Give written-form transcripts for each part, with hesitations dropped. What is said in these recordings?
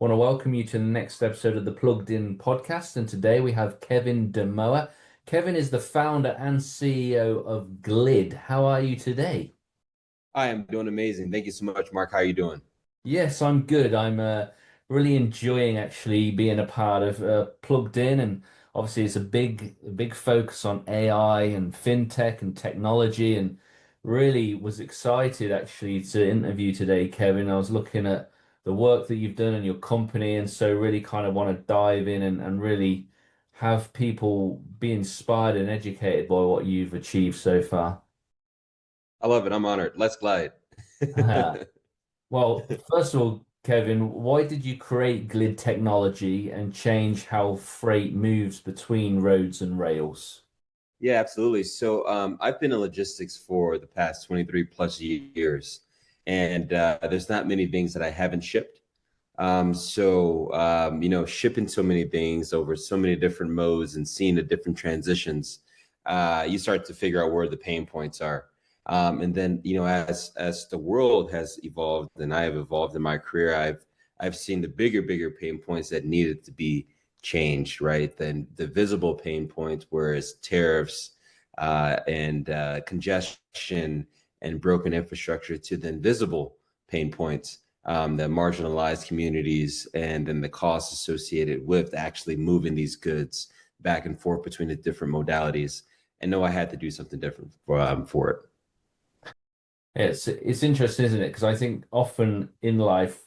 Want to welcome you to the next episode of the Plugged In podcast. And today we have Kevin Damoa. Kevin is the founder and CEO of Glid. How are you today? I am doing amazing. Thank you so much, Mark. How are you doing? Yes, I'm good. I'm really enjoying actually being a part of Plugged In, and obviously it's a big focus on AI and fintech and technology, and really was excited actually to interview today, Kevin. I was looking at the work that you've done in your company, and so really kind of want to dive in and really have people be inspired and educated by what you've achieved so far. I love it. I'm honored. Let's glide. Well, first of all, Kevin, why did you create Glid technology and change how freight moves between roads and rails? Yeah, absolutely. So I've been in logistics for the past 23 plus years, and there's not many things that I haven't shipped. Shipping so many things over so many different modes and seeing the different transitions, you start to figure out where the pain points are. And then, as the world has evolved and I have evolved in my career, I've seen the bigger pain points that needed to be changed, right? Then the visible pain points, whereas tariffs and congestion and broken infrastructure, to the invisible pain points, the marginalized communities, and then the costs associated with actually moving these goods back and forth between the different modalities. And know I had to do something different for it. It's interesting, isn't it? Because I think often in life,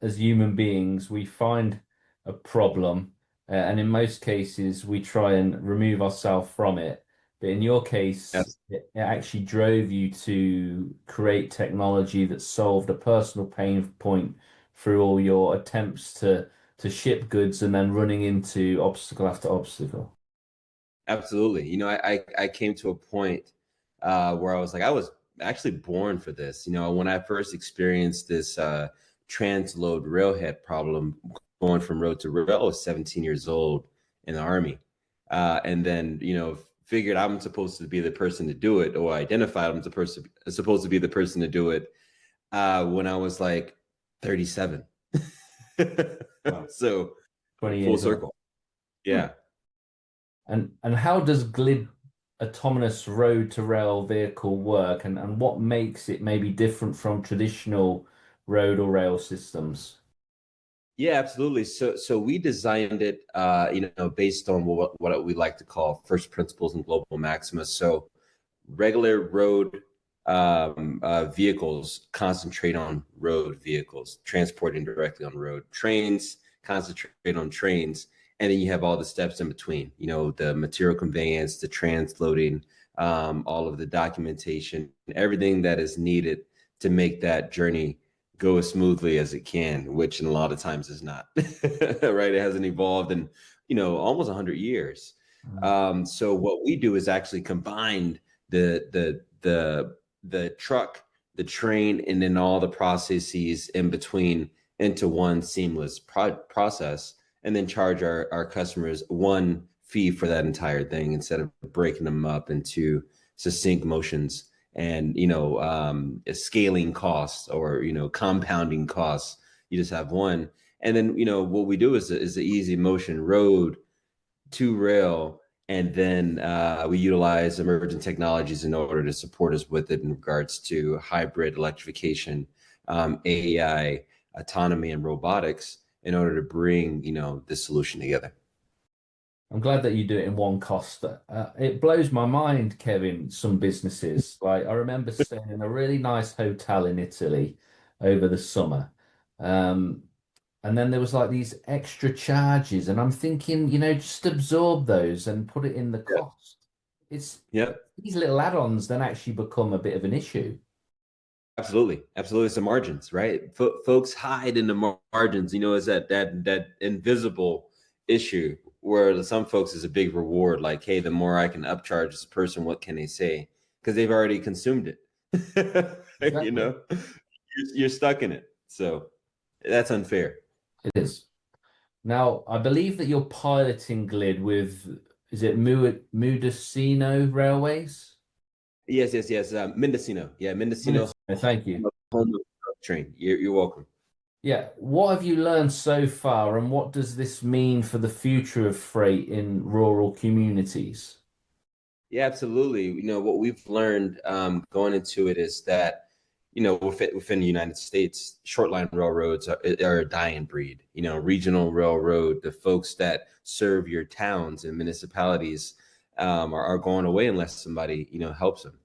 as human beings, we find a problem, and in most cases, we try and remove ourselves from it. But in your case, Yes, it actually drove you to create technology that solved a personal pain point through all your attempts to ship goods and then running into obstacle after obstacle. absolutely. I came to a point where I was like, I was actually born for this. When I first experienced this transload railhead problem going from road to rail, I was 17 years old in the Army. And then, figured I'm supposed to be the person to do it, or identified I'm supposed to be the person to do it when I was like 37. Wow. So 20 full years old. circle. Hmm. Yeah. And how does Glid autonomous road to rail vehicle work, and what makes it maybe different from traditional road or rail systems? Yeah, absolutely. So we designed it, based on what we like to call first principles and global maximus. So regular road vehicles concentrate on road vehicles, transporting directly on road. Trains concentrate on trains, and then you have all the steps in between. The material conveyance, the transloading, all of the documentation, everything that is needed to make that journey go as smoothly as it can, which in a lot of times is not. Right? It hasn't evolved in almost 100 years. Mm. So what we do is actually combine the truck, the train, and then all the processes in between into one seamless process, and then charge our customers one fee for that entire thing instead of breaking them up into succinct motions and scaling costs, or compounding costs. You just have one, and then what we do is the easy motion road to rail, and then we utilize emerging technologies in order to support us with it in regards to hybrid electrification, AI, autonomy, and robotics in order to bring this solution together. I'm glad that you do it in one cost. It blows my mind, Kevin, some businesses. Like I remember staying in a really nice hotel in Italy over the summer. Um, And then there was like these extra charges, and I'm thinking, just absorb those and put it in the Yeah. cost. It's Yep. these little add-ons then actually become a bit of an issue. Absolutely, absolutely. It's the margins, right? Folks hide in the margins. Is that invisible issue where some folks is a big reward. Like, hey, the more I can upcharge this person, what can they say? Because they've already consumed it. Exactly. You're stuck in it. So that's unfair. It is. Now, I believe that you're piloting Glid with, is it Mudicino Railways? Yes, yes, yes. Mendocino. Yeah, Mendocino. Mendocino, thank you. Home of the train. You're welcome. Yeah, what have you learned so far, and what does this mean for the future of freight in rural communities? Yeah, absolutely. What we've learned going into it is that, within the United States, short line railroads are a dying breed. Regional railroad, the folks that serve your towns and municipalities are going away unless somebody, helps them.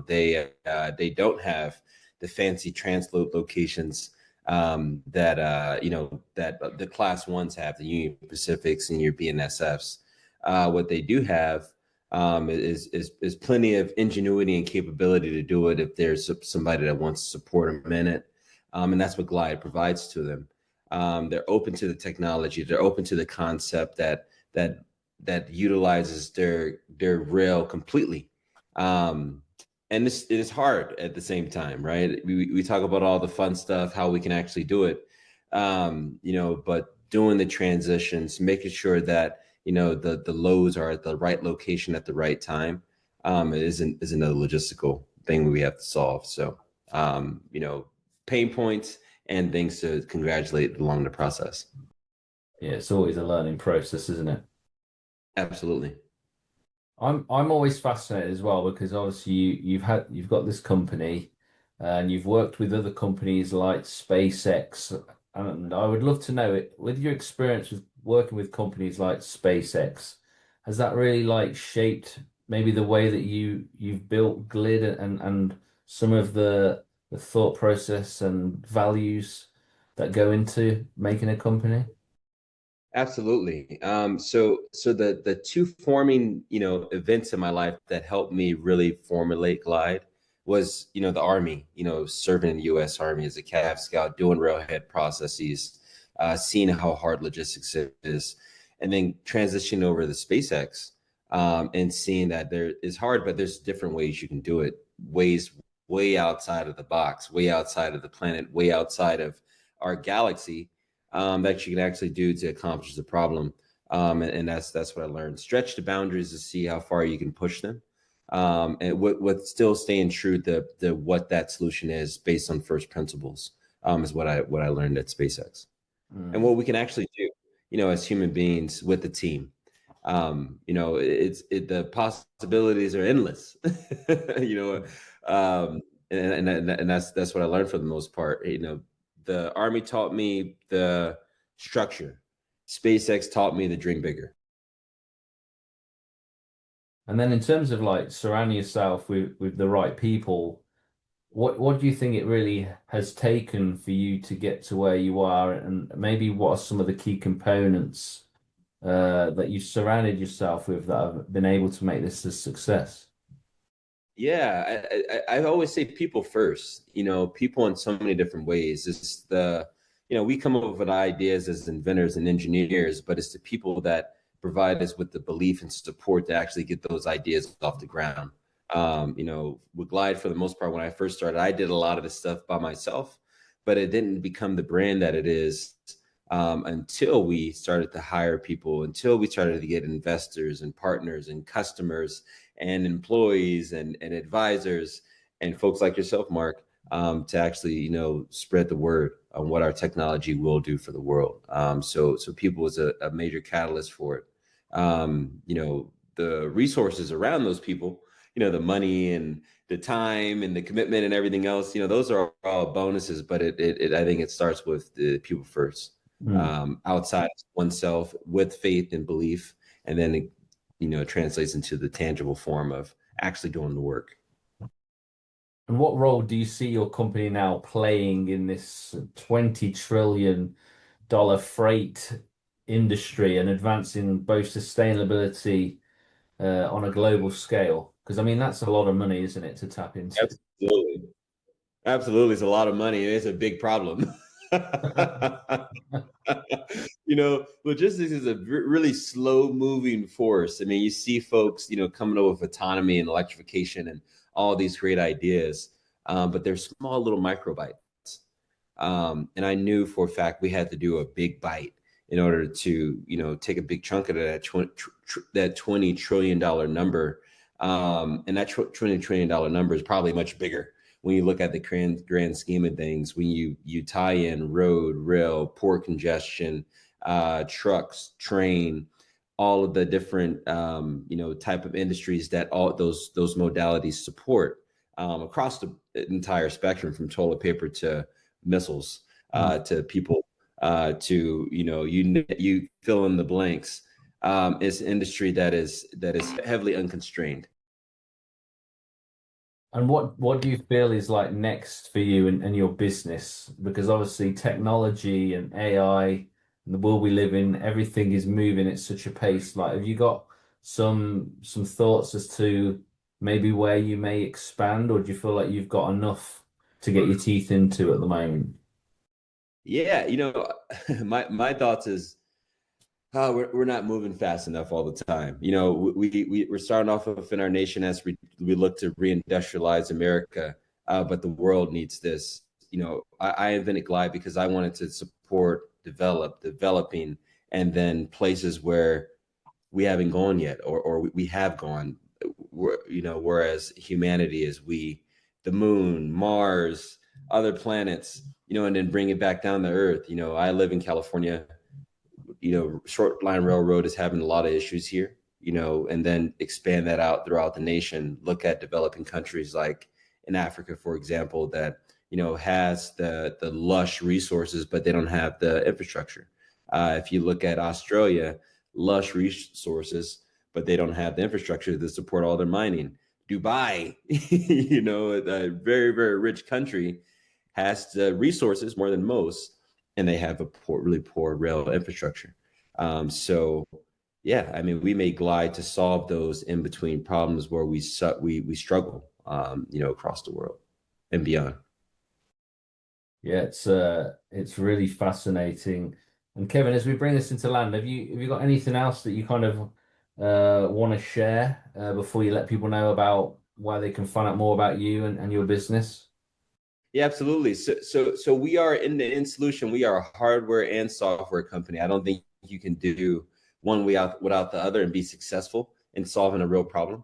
They don't have the fancy transload locations that the class ones have, the Union Pacifics and your BNSFs. What they do have is plenty of ingenuity and capability to do it if there's somebody that wants to support them in it, and that's what Glide provides to them. They're open to the technology. They're open to the concept that utilizes their rail completely. Um, and it is hard at the same time, right? We talk about all the fun stuff, how we can actually do it, but doing the transitions, making sure that the loads are at the right location at the right time is another logistical thing we have to solve. So pain points and things to congratulate along the process. Yeah, it's always a learning process, isn't it? Absolutely. I'm always fascinated as well because obviously you've got this company and you've worked with other companies like SpaceX, and I would love to know it with your experience with working with companies like SpaceX, has that really like shaped maybe the way that you've built Glid and some of the thought process and values that go into making a company? Absolutely. So the two forming, events in my life that helped me really formulate Glide was, the Army, serving in the U.S. Army as a Cav Scout, doing railhead processes, seeing how hard logistics is, and then transitioning over to SpaceX, and seeing that there is hard, but there's different ways you can do it, ways way outside of the box, way outside of the planet, way outside of our galaxy that you can actually do to accomplish the problem. And that's what I learned. Stretch the boundaries to see how far you can push them, and with still staying true to what that solution is based on first principles. Is what I learned at SpaceX, and Mm. what we can actually do, as human beings with the team. The possibilities are endless. you know, um, and that's what I learned for the most part. The Army taught me the structure. SpaceX taught me to dream bigger. And then in terms of like surrounding yourself with the right people, what do you think it really has taken for you to get to where you are? And maybe what are some of the key components that you've surrounded yourself with that have been able to make this a success? Yeah, I always say people first. People in so many different ways. It's we come up with ideas as inventors and engineers, but it's the people that provide us with the belief and support to actually get those ideas off the ground. With Glide, for the most part, when I first started, I did a lot of this stuff by myself, but it didn't become the brand that it is until we started to hire people, until we started to get investors and partners and customers and employees and advisors and folks like yourself, Mark, to actually spread the word on what our technology will do for the world. So people was a major catalyst for it. The resources around those people, the money and the time and the commitment and everything else, those are all bonuses. But I think it starts with the people first, Mm. outside oneself with faith and belief, and then it translates into the tangible form of actually doing the work. And what role do you see your company now playing in this $20 trillion freight industry and advancing both sustainability on a global scale? Because I mean, that's a lot of money, isn't it, to tap into? Absolutely. Absolutely. It's a lot of money. It's a big problem. Logistics is a really slow moving force. I mean, you see folks, coming up with autonomy and electrification and all these great ideas, but they're small little microbytes. And I knew for a fact we had to do a big bite in order to, take a big chunk of that $20 trillion number. And that $20 trillion number is probably much bigger when you look at the grand scheme of things, when you tie in road, rail, port congestion, trucks, train, all of the different type of industries that all those modalities support across the entire spectrum, from toilet paper to missiles, to people, to you fill in the blanks. It's an industry that is heavily unconstrained. And what do you feel is like next for you and your business? Because obviously technology and AI and the world we live in, everything is moving at such a pace. Like, have you got some thoughts as to maybe where you may expand, or do you feel like you've got enough to get your teeth into at the moment? Yeah, my thoughts is, we're not moving fast enough all the time. We're starting off in our nation as we look to reindustrialize America, but the world needs this. I invented Glide because I wanted to support, developing, and then places where we haven't gone yet, or we have gone. Whereas humanity is the moon, Mars, other planets, and then bring it back down to Earth. I live in California. Short line railroad is having a lot of issues here, and then expand that out throughout the nation. Look at developing countries like in Africa, for example, that, has the lush resources, but they don't have the infrastructure. If you look at Australia, lush resources, but they don't have the infrastructure to support all their mining. Dubai, a very, very rich country, has the resources more than most, and they have a really poor rail infrastructure. So, yeah, I mean, we may Glide to solve those in between problems where we struggle, across the world and beyond. Yeah, it's really fascinating. And Kevin, as we bring this into land, have you got anything else that you kind of want to share before you let people know about where they can find out more about you and your business? Yeah, absolutely. So we are in the end solution. We are a hardware and software company. I don't think you can do one without the other and be successful in solving a real problem.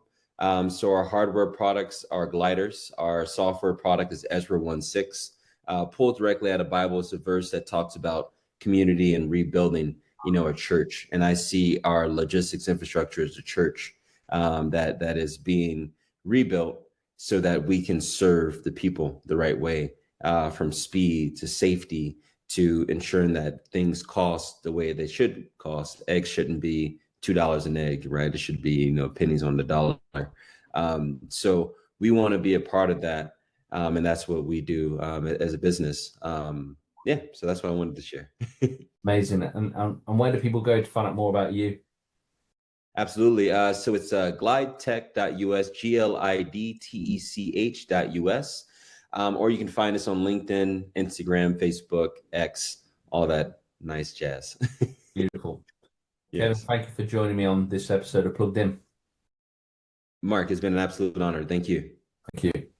So our hardware products are gliders. Our software product is Ezra 1:6. Pulled directly out of Bible. It's a verse that talks about community and rebuilding, a church. And I see our logistics infrastructure as a church, that is being rebuilt so that we can serve the people the right way, from speed to safety to ensuring that things cost the way they should cost. Eggs shouldn't be $2 an egg, right? It should be, pennies on the dollar. So we want to be a part of that, and that's what we do, as a business. Yeah, so that's what I wanted to share. Amazing. And where do people go to find out more about you? Absolutely. So it's glidetech.us, glidtech.us. Or you can find us on LinkedIn, Instagram, Facebook, X, all that nice jazz. Beautiful. Kevin, Yes. thank you for joining me on this episode of Plugged In. Mark, it's been an absolute honor. Thank you. Thank you.